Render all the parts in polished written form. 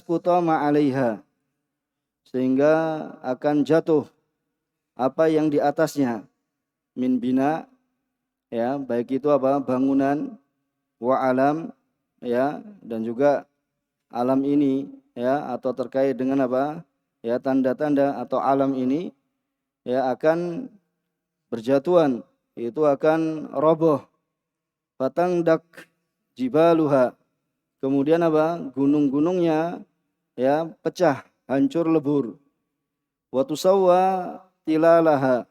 fatasquta ma 'alaiha, sehingga akan jatuh apa yang di atasnya, min bina, ya, baik itu apa, bangunan, wa alam, ya, dan juga alam ini, ya, atau terkait dengan apa, ya, tanda-tanda atau alam ini, ya, akan berjatuhan, itu akan roboh. Fatangdak jibaluha, kemudian apa, gunung-gunungnya, ya, pecah, hancur lebur. Wa tusawwa tilalaha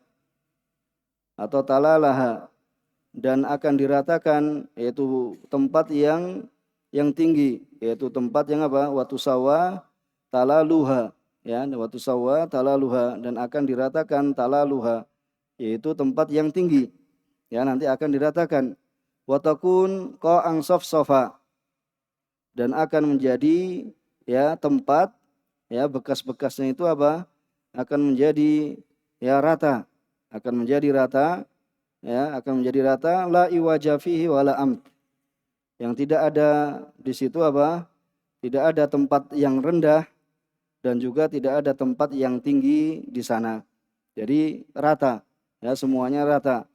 atau talalaha, dan akan diratakan, yaitu tempat yang tinggi, yaitu tempat yang apa, wa tusawwa talaluha, ya, wa tusawwa talaluha, dan akan diratakan talaluha, yaitu tempat yang tinggi, ya, nanti akan diratakan. Wa takun qa'an safsafa, dan akan menjadi, ya, tempat, ya, bekas-bekasnya itu apa, akan menjadi, ya, rata, akan menjadi rata, ya, akan menjadi rata, la iwaja fihi wala am, yang tidak ada di situ apa, tidak ada tempat yang rendah dan juga tidak ada tempat yang tinggi di sana. Jadi rata, ya, semuanya rata.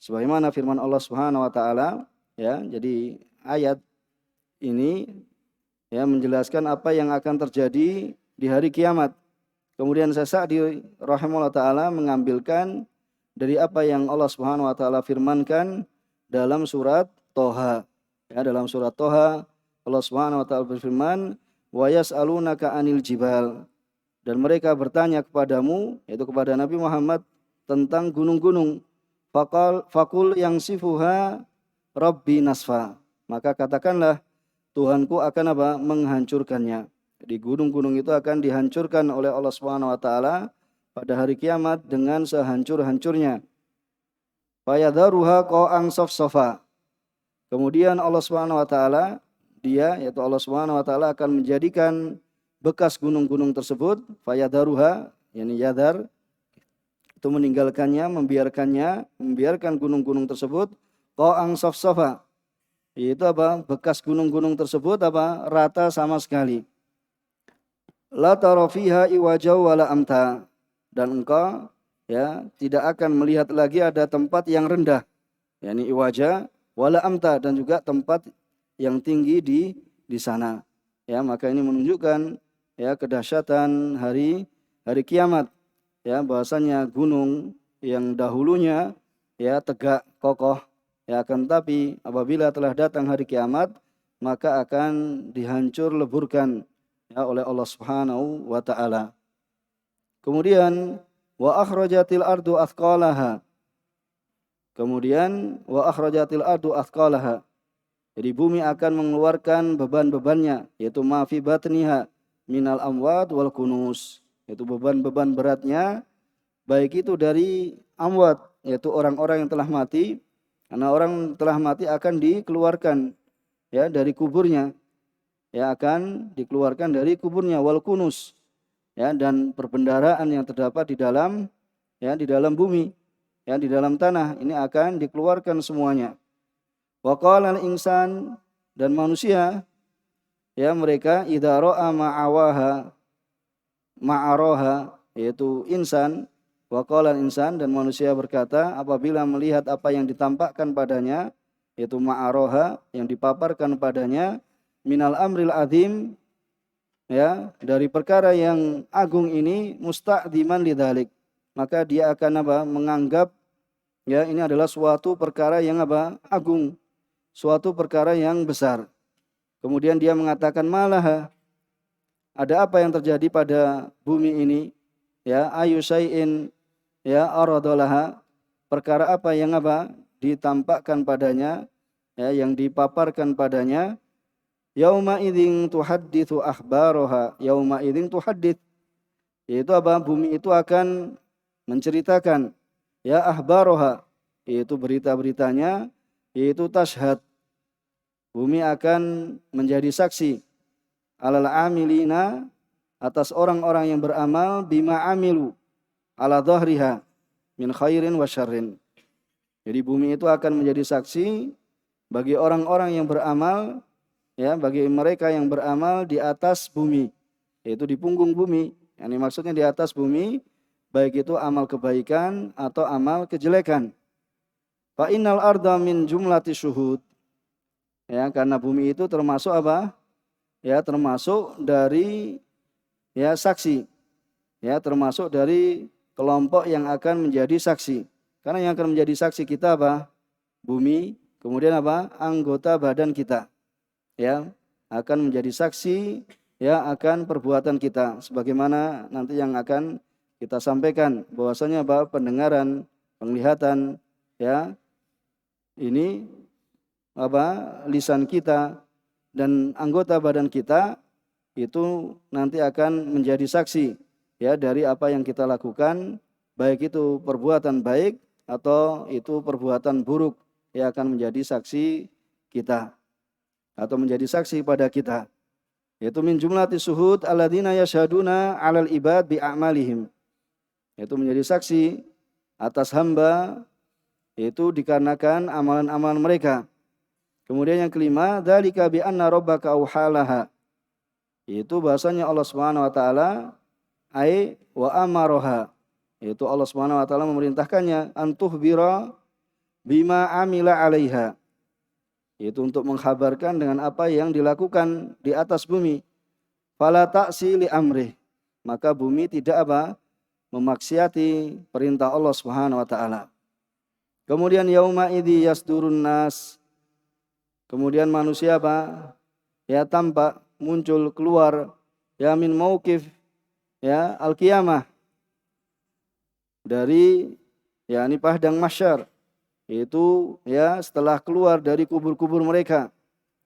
Sebagaimana firman Allah Subhanahu wa taala, ya, jadi ayat ini, ya, menjelaskan apa yang akan terjadi di hari kiamat. Kemudian Sa'di rahimahullah taala mengambilkan dari apa yang Allah Subhanahu wa taala firmankan dalam surat Toha. Ya, dalam surat Toha Allah Subhanahu wa taala berfirman, "Wa yas'alunaka 'anil jibal." Dan mereka bertanya kepadamu, yaitu kepada Nabi Muhammad, tentang gunung-gunung. Fakul yang sifuha Rabbi nasfa. Maka katakanlah, Tuhanku akan apa? Menghancurkannya. Di gunung-gunung itu akan dihancurkan oleh Allah Subhanahu wa taala pada hari kiamat dengan sehancur-hancurnya. Fayadharuha qa'an safsafa. Kemudian Allah Subhanahu wa taala, yaitu Allah Subhanahu wa taala akan menjadikan bekas gunung-gunung tersebut, fayadharuha, yakni yadhar, itu meninggalkannya, membiarkan gunung-gunung tersebut, qa'an safsafa, yaitu apa? Bekas gunung-gunung tersebut apa? Rata sama sekali. La tara fiha iwaja wala amta, dan engkau, ya, tidak akan melihat lagi ada tempat yang rendah, yakni iwaja wala amta, dan juga tempat yang tinggi di sana. Ya, maka ini menunjukkan, ya, kedahsyatan hari kiamat, ya, bahwasanya gunung yang dahulunya, ya, tegak kokoh, ya, akan tapi apabila telah datang hari kiamat maka akan dihancur leburkan, ya, oleh Allah Subhanahu wa taala. Kemudian wa akhrajatil ardu athqalaha. Kemudian wa akhrajatil ardu athqalaha. Jadi bumi akan mengeluarkan beban-bebannya, yaitu ma fi batniha minal amwat wal kunus, yaitu beban-beban beratnya, baik itu dari amwat, yaitu orang-orang yang telah mati, karena orang telah mati akan dikeluarkan, ya, dari kuburnya, ya, akan dikeluarkan dari kuburnya, wal kunus, ya, dan perbendaharaan yang terdapat di dalam, ya, di dalam bumi, ya, di dalam tanah ini akan dikeluarkan semuanya. Wa qala al-insan, dan manusia, ya, mereka idza ra'a ma'araha, yaitu insan, wa qala al-insan, dan manusia berkata apabila melihat apa yang ditampakkan padanya, yaitu ma'araha, yang dipaparkan padanya, minal amril azim, ya, dari perkara yang agung ini, musta'dziman lidzalik, maka dia akan apa? Menganggap, ya, ini adalah suatu perkara yang apa? Agung, suatu perkara yang besar. Kemudian dia mengatakan, malaha, ada apa yang terjadi pada bumi ini, ya, ayu syai'in, ya, aradalaha, perkara apa yang apa? Ditampakkan padanya, ya, yang dipaparkan padanya. Yauma idzin tuhadditsu akhbaraha, yauma idzin tuhaddits, yaitu apa? Bumi itu akan menceritakan, ya, akhbaraha, yaitu berita-beritanya, yaitu tashhad, bumi akan menjadi saksi, alal amilina, atas orang-orang yang beramal, bima amilu, ala dhahriha, min khairin wa syarrin. Jadi bumi itu akan menjadi saksi bagi orang-orang yang beramal ya bagi mereka yang beramal di atas bumi, yaitu di punggung bumi. Ini maksudnya di atas bumi, baik itu amal kebaikan atau amal kejelekan. Fa innal arda min jumlati syuhud. Ya, karena bumi itu termasuk apa? Ya, termasuk dari ya saksi. Ya, termasuk dari kelompok yang akan menjadi saksi. Karena yang akan menjadi saksi kita apa? Bumi, kemudian apa? Anggota badan kita. Ya, akan menjadi saksi ya akan perbuatan kita sebagaimana nanti yang akan kita sampaikan bahwasanya apa? Pendengaran, penglihatan ya, ini apa? Lisan kita dan anggota badan kita itu nanti akan menjadi saksi ya dari apa yang kita lakukan, baik itu perbuatan baik atau itu perbuatan buruk, yang akan menjadi saksi kita atau menjadi saksi pada kita. Yaitu min jumlati suhud alladzina yashhaduna 'alal ibad bi a'malihim. Yaitu menjadi saksi atas hamba, yaitu dikarenakan amalan-amalan mereka. Kemudian yang kelima, dzalika bi anna rabbaka auhalaha. Yaitu bahasanya Allah Subhanahu wa taala ai wa amaroha. Yaitu Allah Subhanahu wa taala memerintahkannya antuhbira bima amila 'alaiha. Yaitu untuk mengkhabarkan dengan apa yang dilakukan di atas bumi. Fala ta'si li amrih. Maka bumi tidak apa? Memaksiati perintah Allah Subhanahu wa taala. Kemudian yauma idzi yasdurun nas. Kemudian manusia apa? Ya tampak muncul keluar ya min mauqif ya al-qiyamah dari ya ini padang mahsyar, yaitu ya setelah keluar dari kubur-kubur mereka.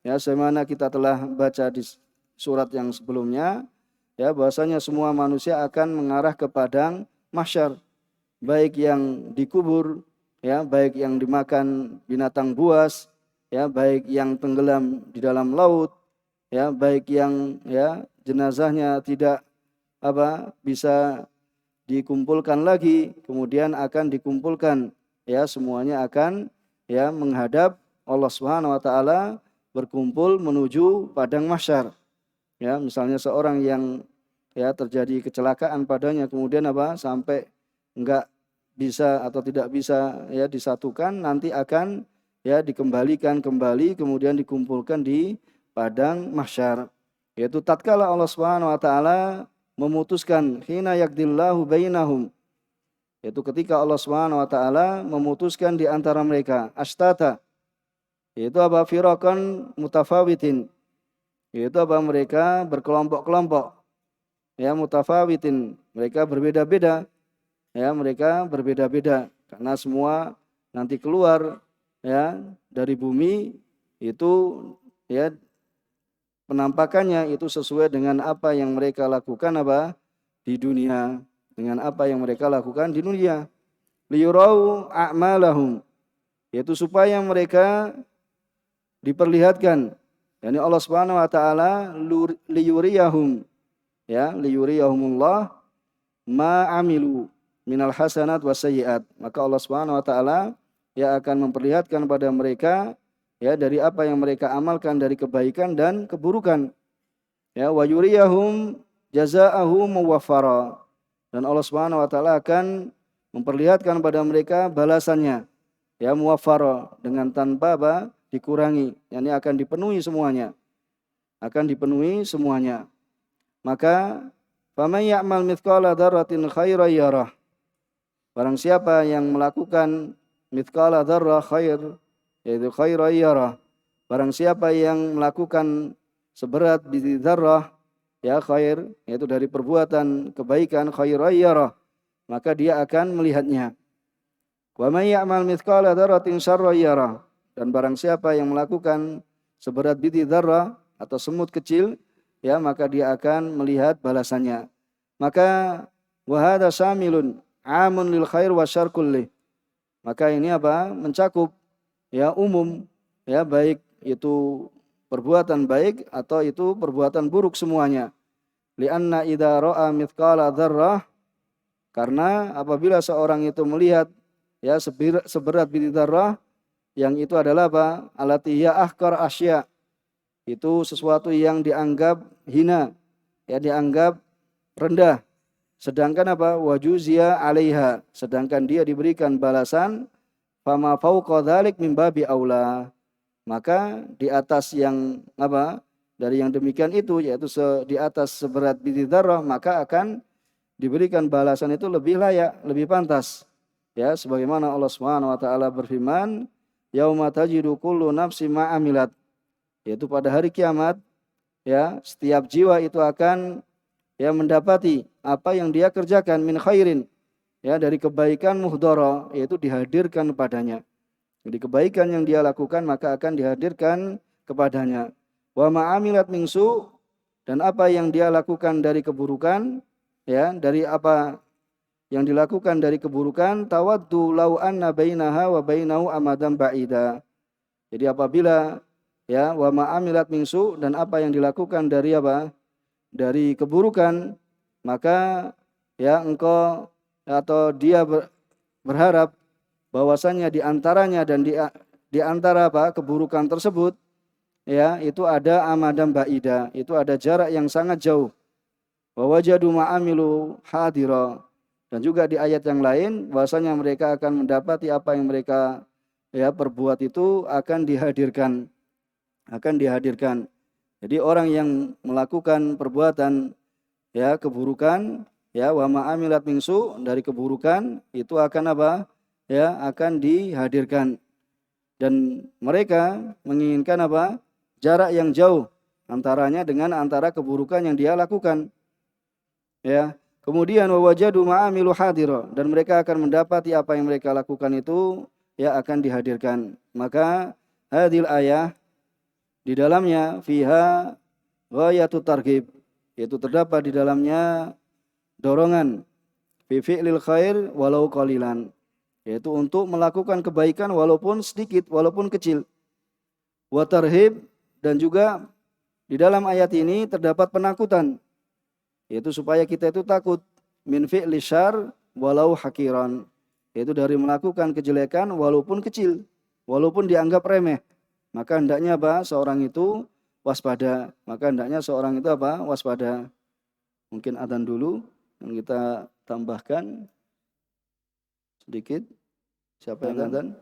Ya sebagaimana kita telah baca di surat yang sebelumnya ya bahwasanya semua manusia akan mengarah ke padang mahsyar, baik yang dikubur ya, baik yang dimakan binatang buas ya, baik yang tenggelam di dalam laut ya, baik yang ya jenazahnya tidak apa bisa dikumpulkan lagi, kemudian akan dikumpulkan ya, semuanya akan ya menghadap Allah Subhanahu wa taala, berkumpul menuju padang mahsyar. Ya, misalnya seorang yang ya terjadi kecelakaan padanya kemudian apa sampai enggak bisa atau tidak bisa ya disatukan, nanti akan ya dikembalikan kembali kemudian dikumpulkan di padang mahsyar. Yaitu tatkala Allah Subhanahu wa taala memutuskan hina yaqdillahu bainahum, yaitu ketika Allah Subhanahu wa taala memutuskan di antara mereka astata, yaitu apa firaqan mutafawitin, yaitu apa mereka berkelompok-kelompok ya, mutafawitin mereka berbeda-beda ya, mereka berbeda-beda karena semua nanti keluar ya dari bumi itu ya penampakannya itu sesuai dengan apa yang mereka lakukan apa di dunia, dengan apa yang mereka lakukan di dunia. Liyurau a'malahum, yaitu supaya mereka diperlihatkan, yakni Allah Subhanahu wa taala liyuriyahum ya, liyuriyahumullah ma amilu minal hasanat wasayyiat. Maka Allah Subhanahu wa taala ya akan memperlihatkan pada mereka ya dari apa yang mereka amalkan dari kebaikan dan keburukan. Ya, wa yuriyahum jazaa'ahu muwaffara. Dan Allah Subhanahu wa taala akan memperlihatkan pada mereka balasannya ya muwaffara, dengan tanpa apa? Dikurangi. Yani akan dipenuhi semuanya. Akan dipenuhi semuanya. Maka faman ya'mal mithqala dzarratin khairan yarah. Barang siapa yang melakukan mithqala dzarrah khair, yaitu khairan yarah. Barang siapa yang melakukan seberat biji dzarrah ya khair, yaitu dari perbuatan kebaikan khairan yarah, maka dia akan melihatnya. Wa may ya'mal mithqala dzarratin syarran yarah. Dan barang siapa yang melakukan seberat biji dzarrah atau semut kecil ya, maka dia akan melihat balasannya. Maka wa hadza syamilun amun lil khair wa syarr kulli. Maka ini apa? Mencakup ya umum ya, baik itu perbuatan baik atau itu perbuatan buruk semuanya. Lianna idza ra'a mithqala dzarrah, karena apabila seorang itu melihat ya seberat biji dzarrah, yang itu adalah apa? Alati hiya ahqar asya, itu sesuatu yang dianggap hina, ya dianggap rendah. Sedangkan apa? Wajuzia 'alaiha, sedangkan dia diberikan balasan fama fauqa dzalik min babi aula. Maka di atas yang apa? Dari yang demikian itu, yaitu di atas seberat biji dzarrah, maka akan diberikan balasan itu lebih layak, lebih pantas. Ya, sebagaimana Allah Subhanahu wa taala berfirman, "Yauma tajidu kullu nafsin ma amilat." Yaitu pada hari kiamat, ya, setiap jiwa itu akan ya mendapati apa yang dia kerjakan min khairin, ya dari kebaikan muhdara, yaitu dihadirkan padanya. Jadi kebaikan yang dia lakukan maka akan dihadirkan kepadanya. Wa ma'amilat min su, dan apa yang dia lakukan dari keburukan, ya dari apa yang dilakukan dari keburukan, tawaddu law anna bainaha wa bainahu amadan ba'ida. Jadi apabila ya wa ma'amilat min su, dan apa yang dilakukan dari apa? Dari keburukan, maka ya engkau atau dia berharap bahwasanya di antaranya dan di antara apa keburukan tersebut, ya itu ada amadan ba'ida, itu ada jarak yang sangat jauh. Wa wajadu ma'amilu hadira, dan juga di ayat yang lain bahwasanya mereka akan mendapati apa yang mereka ya perbuat itu akan dihadirkan, akan dihadirkan. Jadi orang yang melakukan perbuatan ya keburukan, ya wa ma'amilat min su, dari keburukan itu akan apa? Ya akan dihadirkan. Dan mereka menginginkan apa? Jarak yang jauh antaranya dengan antara keburukan yang dia lakukan. Ya. Kemudian wa wajadu ma'amilu hadira, dan mereka akan mendapati apa yang mereka lakukan itu ya akan dihadirkan. Maka hadil ayah, di dalamnya fiha ghayatut targhib, yaitu terdapat di dalamnya dorongan fi fi'lil khair walau qalilan, yaitu untuk melakukan kebaikan walaupun sedikit, walaupun kecil. Wa tarhib, dan juga di dalam ayat ini terdapat penakutan, yaitu supaya kita itu takut min fi'li syarr walau hakiran, yaitu dari melakukan kejelekan walaupun kecil, walaupun dianggap remeh. Maka hendaknya apa? Seorang itu waspada. Maka hendaknya seorang itu apa? Waspada. Mungkin adzan dulu yang kita tambahkan sedikit. Siapa yang adzan?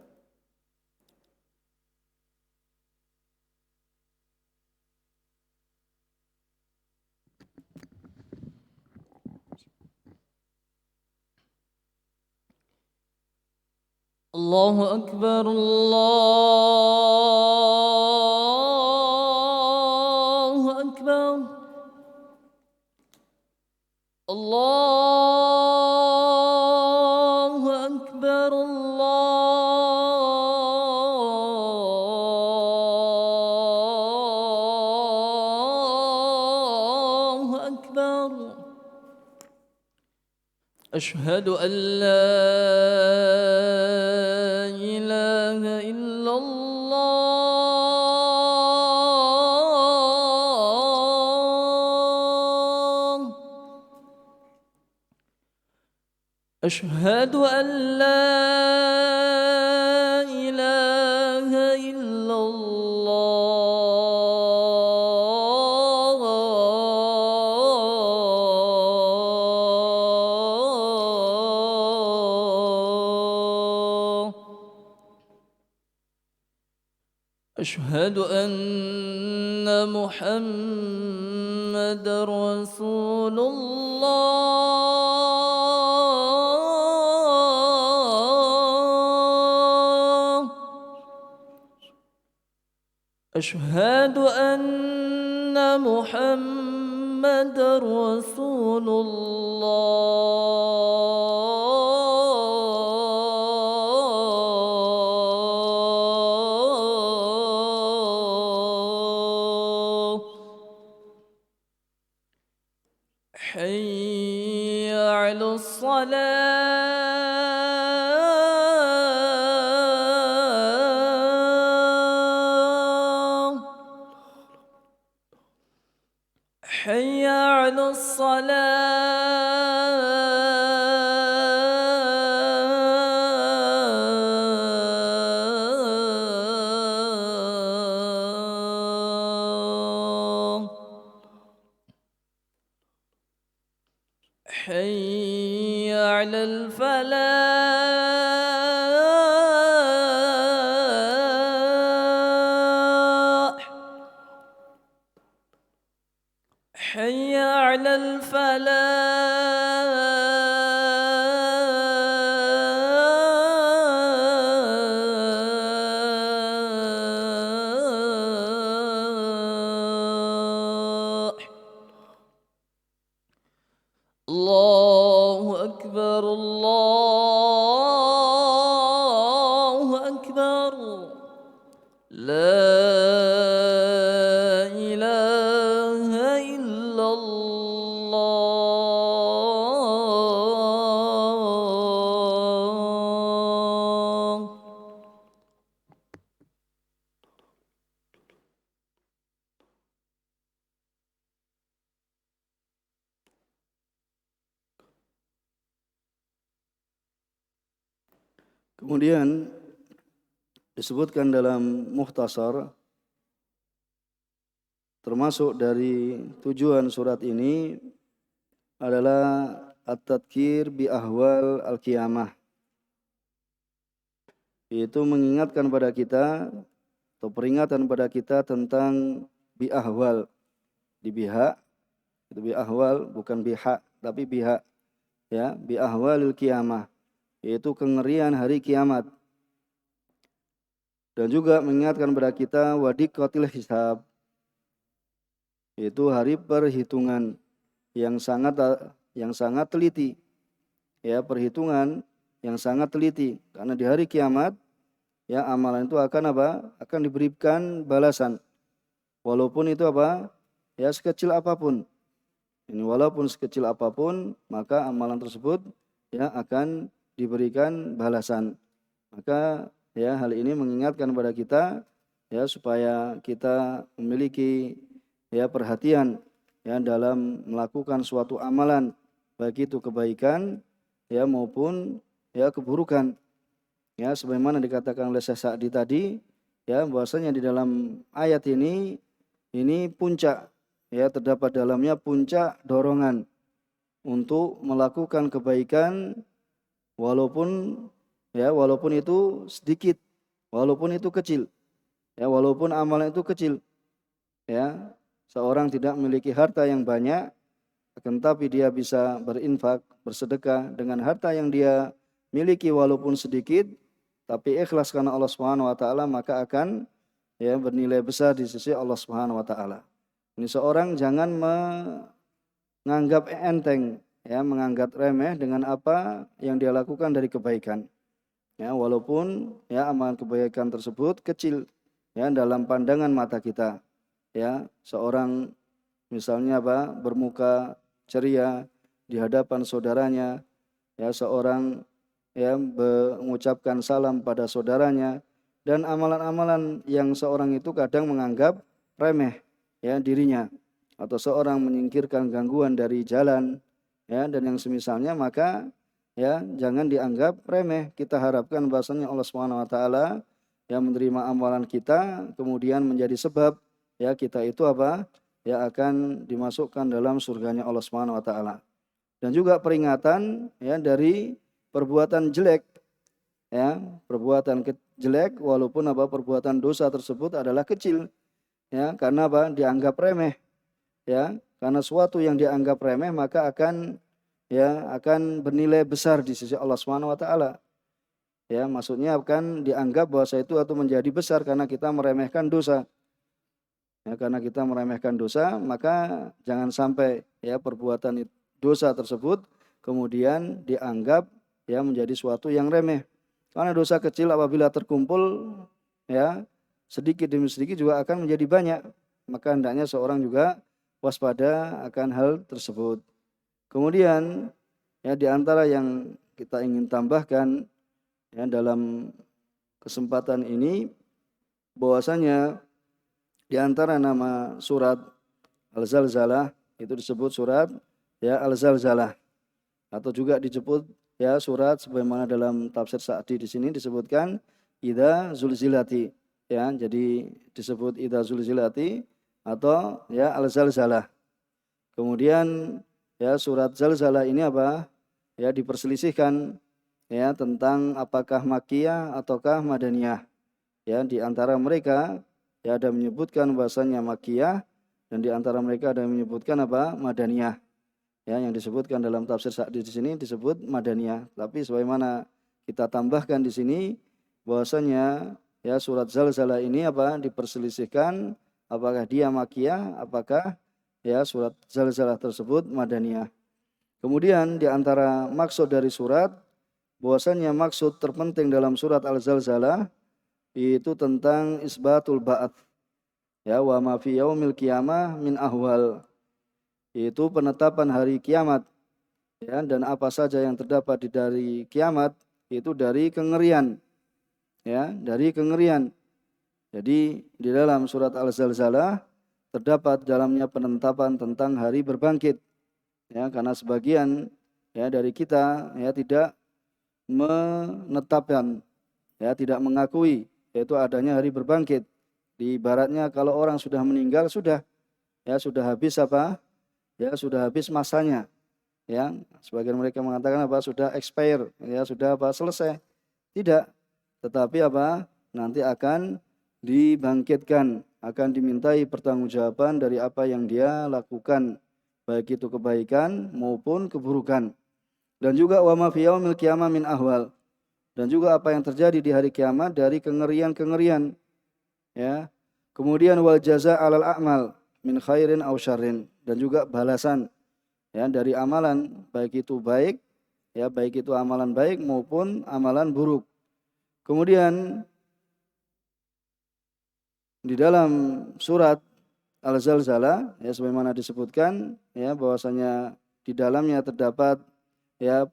Allahu Akbar, Allahu Akbar, Allahu Akbar, Allahu Akbar. أشهد أن لا إله إلا الله. أشهد أن لا إله إلا الله. أشهد أن محمد رسول الله. أشهد أن محمد رسول الله. حي على الصلاة. حي على الصلاة. حي على الفلاح حي على الفلاح الله أكبر الله أكبر لا إله إلا الله. Kemudian disebutkan dalam Mukhtasar, termasuk dari tujuan surat ini adalah at-tadhkir bi ahwal al-qiyamah, yaitu mengingatkan pada kita atau peringatan pada kita tentang bi ahwal, di bihak itu bi ahwal, bukan bihak tapi bihak, ya, bi ahwalil qiyamah, yaitu kengerian hari kiamat. Dan juga mengingatkan kepada kita wadiqatil hisab, yaitu hari perhitungan yang sangat teliti, ya, perhitungan yang sangat teliti, karena di hari kiamat, ya, amalan itu akan apa? Akan diberikan balasan, walaupun itu apa? Ya, sekecil apapun. Ini walaupun sekecil apapun, maka amalan tersebut, ya, akan diberikan balasan. Maka, ya, hal ini mengingatkan kepada kita, ya, supaya kita memiliki, ya, perhatian, ya, dalam melakukan suatu amalan, baik itu kebaikan, ya, maupun, ya, keburukan. Ya, sebagaimana dikatakan oleh Syekh Sa'di tadi, ya, bahwasanya di dalam ayat ini puncak, ya, terdapat dalamnya puncak dorongan untuk melakukan kebaikan walaupun itu sedikit, walaupun itu kecil, ya, walaupun amalan itu kecil, ya. Seorang tidak memiliki harta yang banyak, akan tapi dia bisa berinfak, bersedekah dengan harta yang dia miliki walaupun sedikit, tapi ikhlas karena Allah Subhanahu wa taala, maka akan, ya, bernilai besar di sisi Allah Subhanahu wa taala. Ini seorang jangan menganggap enteng, ya, menganggap remeh dengan apa yang dia lakukan dari kebaikan. Ya, walaupun, ya, amalan kebaikan tersebut kecil, ya, dalam pandangan mata kita. Ya, seorang misalnya apa? Bermuka ceria di hadapan saudaranya, ya, seorang, ya, mengucapkan salam pada saudaranya, dan amalan-amalan yang seorang itu kadang menganggap remeh, ya, dirinya, atau seorang menyingkirkan gangguan dari jalan, ya, dan yang semisalnya, maka, ya, jangan dianggap remeh. Kita harapkan bahasanya Allah Subhanahu wa taala, ya, menerima amalan kita, kemudian menjadi sebab, ya, kita itu apa? Ya, akan dimasukkan dalam surganya Allah Subhanahu wa taala. Dan juga peringatan, ya, dari perbuatan jelek, ya, perbuatan jelek walaupun apa? Perbuatan dosa tersebut adalah kecil, ya, karena apa? Dianggap remeh, ya. Karena suatu yang dianggap remeh maka akan, ya, akan bernilai besar di sisi Allah Subhanahu wa taala. Ya, maksudnya akan dianggap bahwa itu atau menjadi besar karena kita meremehkan dosa. Ya, karena kita meremehkan dosa, maka jangan sampai, ya, perbuatan dosa tersebut kemudian dianggap, ya, menjadi suatu yang remeh. Karena dosa kecil apabila terkumpul, ya, sedikit demi sedikit juga akan menjadi banyak. Maka hendaknya seorang juga waspada akan hal tersebut. Kemudian, ya, di antara yang kita ingin tambahkan, ya, dalam kesempatan ini, bahwasanya di antara nama surat Al-Zalzalah itu disebut surat, ya, Al-Zalzalah, atau juga disebut, ya, surat sebagaimana dalam tafsir Sa'di di sini disebutkan idza zulzilati, ya, jadi disebut idza zulzilati atau, ya, Al-Zalzalah. Kemudian ya surat Zalzalah ini apa? Ya diperselisihkan ya tentang apakah Makkiyah ataukah Madaniyah. Ya di antara mereka ya ada menyebutkan bahasanya Makkiyah dan di antara mereka ada yang menyebutkan apa? Madaniyah. Ya yang disebutkan dalam tafsir Sa'di di sini disebut Madaniyah. Tapi sebagaimana kita tambahkan di sini bahwasanya ya surat Zalzalah ini apa? Diperselisihkan apakah dia Makkiyah, apakah ya surat Zalzalah tersebut Madaniyah. Kemudian di antara maksud dari surat bahwasanya maksud terpenting dalam surat Al-Zalzalah itu tentang isbatul ba'ats ya wa ma fi yaumil qiyamah min ahwal, yaitu penetapan hari kiamat ya dan apa saja yang terdapat dari kiamat itu dari kengerian ya, dari kengerian. Jadi di dalam surat Al-Zalzalah terdapat dalamnya penetapan tentang hari berbangkit ya, karena sebagian ya dari kita ya tidak menetapkan ya, tidak mengakui yaitu adanya hari berbangkit. Di baratnya kalau orang sudah meninggal sudah ya sudah habis apa? Ya sudah habis masanya. Ya, sebagian mereka mengatakan apa? Sudah expire, ya sudah apa? Selesai. Tidak. Tetapi apa? Nanti akan dibangkitkan, akan dimintai pertanggungjawaban dari apa yang dia lakukan, baik itu kebaikan maupun keburukan. Dan juga wa ma fi yaumil qiyamah min ahwal. Dan juga apa yang terjadi di hari kiamat dari kengerian-kengerian. Ya. Kemudian wal jaza 'alal a'mal min khairin aw syarrin, dan juga balasan ya dari amalan baik itu baik ya, baik itu amalan baik maupun amalan buruk. Kemudian di dalam surat Al-Zalzalah ya sebagaimana disebutkan ya bahwasanya di dalamnya terdapat ya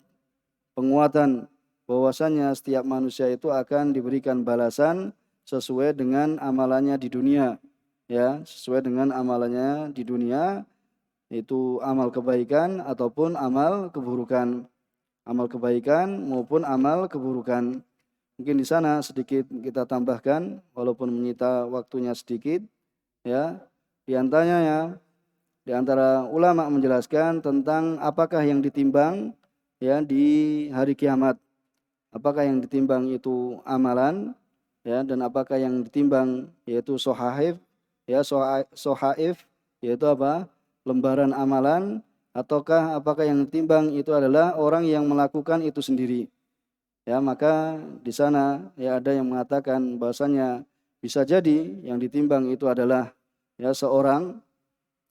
penguatan bahwasanya setiap manusia itu akan diberikan balasan sesuai dengan amalannya di dunia ya, sesuai dengan amalannya di dunia, itu amal kebaikan ataupun amal keburukan, amal kebaikan maupun amal keburukan. Mungkin di sana sedikit kita tambahkan walaupun menyita waktunya sedikit ya. Di antaranya di antara ulama menjelaskan tentang apakah yang ditimbang ya di hari kiamat. Apakah yang ditimbang itu amalan ya, dan apakah yang ditimbang yaitu sohaif ya, sohaif yaitu apa? Lembaran amalan, ataukah apakah yang ditimbang itu adalah orang yang melakukan itu sendiri. Ya, maka di sana ya ada yang mengatakan bahwasanya bisa jadi yang ditimbang itu adalah ya seorang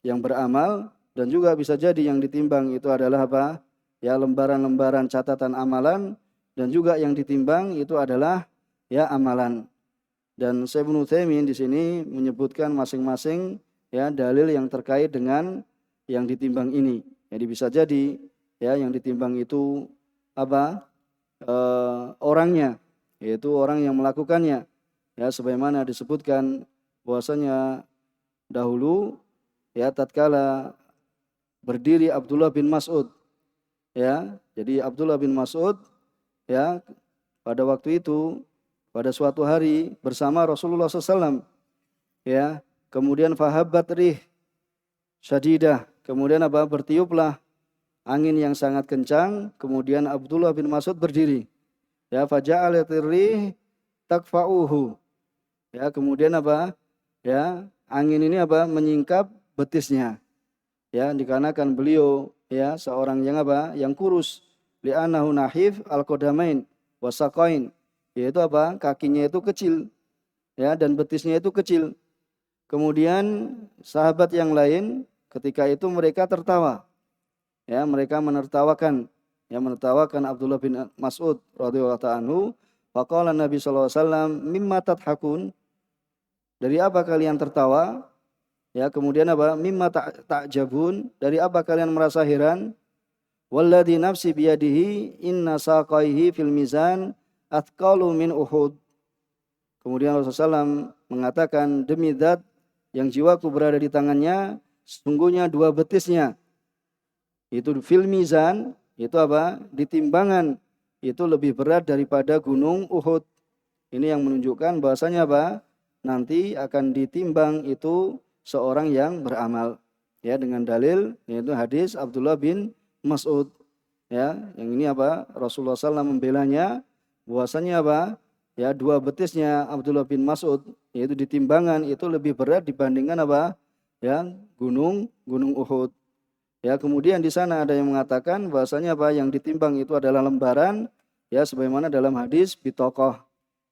yang beramal, dan juga bisa jadi yang ditimbang itu adalah apa? Ya lembaran-lembaran catatan amalan, dan juga yang ditimbang itu adalah ya amalan. Dan Syekh Ibnu Utsaimin di sini menyebutkan masing-masing ya dalil yang terkait dengan yang ditimbang ini. Jadi bisa jadi ya yang ditimbang itu apa? Orangnya, yaitu orang yang melakukannya. Ya sebagaimana disebutkan bahwasanya dahulu ya tatkala berdiri Abdullah bin Mas'ud ya. Jadi Abdullah bin Mas'ud ya pada waktu itu pada suatu hari bersama Rasulullah SAW ya, kemudian fahabbat rih syadidah, kemudian apa? Bertiuplah angin yang sangat kencang, kemudian Abdullah bin Mas'ud berdiri ya, faja'alatir rih takfa'uhu ya, kemudian apa? Ya, angin ini apa? Menyingkap betisnya ya, dikarenakan beliau ya seorang yang apa? Yang kurus, li'annahu nahif al-qadamain wasaqain, yaitu apa? Kakinya itu kecil ya, dan betisnya itu kecil. Kemudian sahabat yang lain ketika itu mereka tertawa ya, mereka menertawakan ya, menertawakan Abdullah bin Mas'ud radhiyallahu ta'ala anhu. Faqala Nabi sallallahu alaihi wasallam, mimma tadhakun, dari apa kalian tertawa? Ya, kemudian apa? Mimma ta'jabun, dari apa kalian merasa heran? Walladzi nafsi biyadihi inna saqaihi fil mizan athqalu min Uhud. Kemudian Rasulullah SAW mengatakan, demi zat yang jiwaku berada di tangannya, sesungguhnya dua betisnya itu fil mizan, itu apa? Di timbangan itu lebih berat daripada gunung Uhud. Ini yang menunjukkan bahwasanya apa? Nanti akan ditimbang itu seorang yang beramal. ya dengan dalil yaitu hadis Abdullah bin Mas'ud ya, yang ini apa? Rasulullah SAW membelanya bahwasanya apa? Ya, dua betisnya Abdullah bin Mas'ud yaitu di timbangan itu lebih berat dibandingkan apa? Ya, gunung Uhud. Ya, kemudian di sana ada yang mengatakan bahwasanya apa? Yang ditimbang itu adalah lembaran ya sebagaimana dalam hadis bitokoh.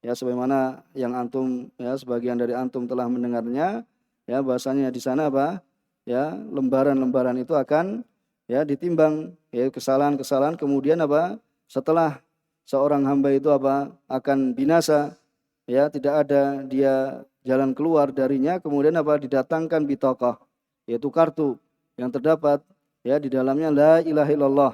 Ya, sebagaimana yang antum ya sebagian dari antum telah mendengarnya ya bahwasanya di sana apa? Ya, lembaran-lembaran itu akan ya ditimbang ya kesalahan-kesalahan kemudian apa? Setelah seorang hamba itu apa? Akan binasa ya tidak ada dia jalan keluar darinya kemudian apa? Didatangkan bitokoh yaitu kartu yang terdapat ya di dalamnya la ilaha illallah.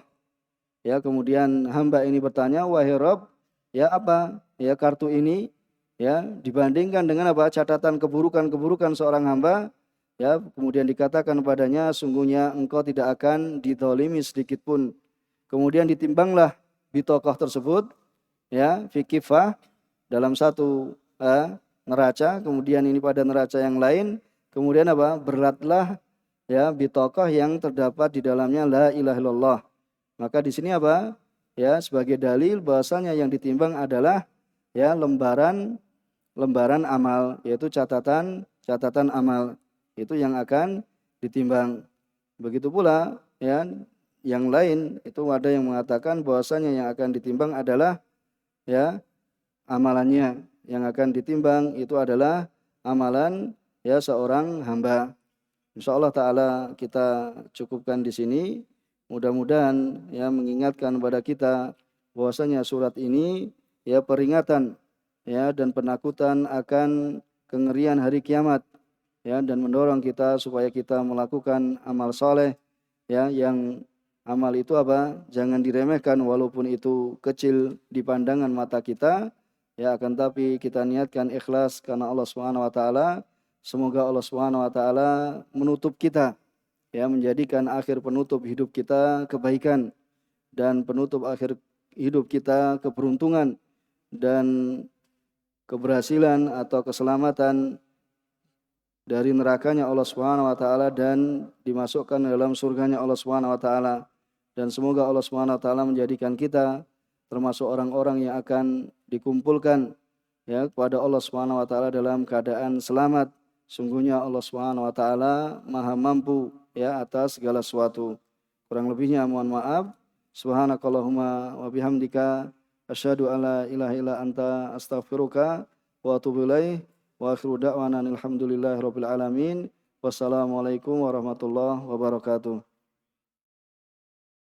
Ya, kemudian hamba ini bertanya, "Wahai Rabb, ya apa? Ya kartu ini ya dibandingkan dengan apa? Catatan keburukan-keburukan seorang hamba." Ya, kemudian dikatakan padanya, "Sungguhnya engkau tidak akan dizalimi sedikit pun." Kemudian ditimbanglah bitokoh tersebut ya fi kifah dalam satu neraca, kemudian ini pada neraca yang lain, kemudian apa? Beratlah ya bitokoh yang terdapat di dalamnya la ilaha illallah. Maka di sini apa? Ya, sebagai dalil bahwasanya yang ditimbang adalah ya lembaran amal, yaitu catatan amal. Itu yang akan ditimbang. Begitu pula ya yang lain itu ada yang mengatakan bahwasanya yang akan ditimbang adalah ya amalannya. Yang akan ditimbang itu adalah amalan ya seorang hamba. Insyaallah taala kita cukupkan di sini. Mudah-mudahan ya mengingatkan kepada kita bahwasanya surat ini ya peringatan ya dan penakutan akan kengerian hari kiamat ya dan mendorong kita supaya kita melakukan amal soleh ya yang amal itu apa? Jangan diremehkan walaupun itu kecil di pandangan mata kita ya akan tapi kita niatkan ikhlas karena Allah Subhanahu wa taala. Semoga Allah Subhanahu wa taala menutup kita ya menjadikan akhir penutup hidup kita kebaikan dan penutup akhir hidup kita keberuntungan dan keberhasilan atau keselamatan dari nerakanya Allah Subhanahu wa taala dan dimasukkan dalam surganya Allah Subhanahu wa taala. Dan semoga Allah Subhanahu wa taala menjadikan kita termasuk orang-orang yang akan dikumpulkan ya kepada Allah Subhanahu wa taala dalam keadaan selamat. Sungguhnya Allah Subhanahu wa taala Maha mampu ya atas segala sesuatu. Kurang lebihnya mohon maaf. Subhanakallahumma wa bihamdika asyhadu an la ilaha illa anta astaghfiruka wa atubu ilaik. Wa akhiru da'wana alhamdulillahirabbil alamin. Wassalamualaikum warahmatullahi wabarakatuh.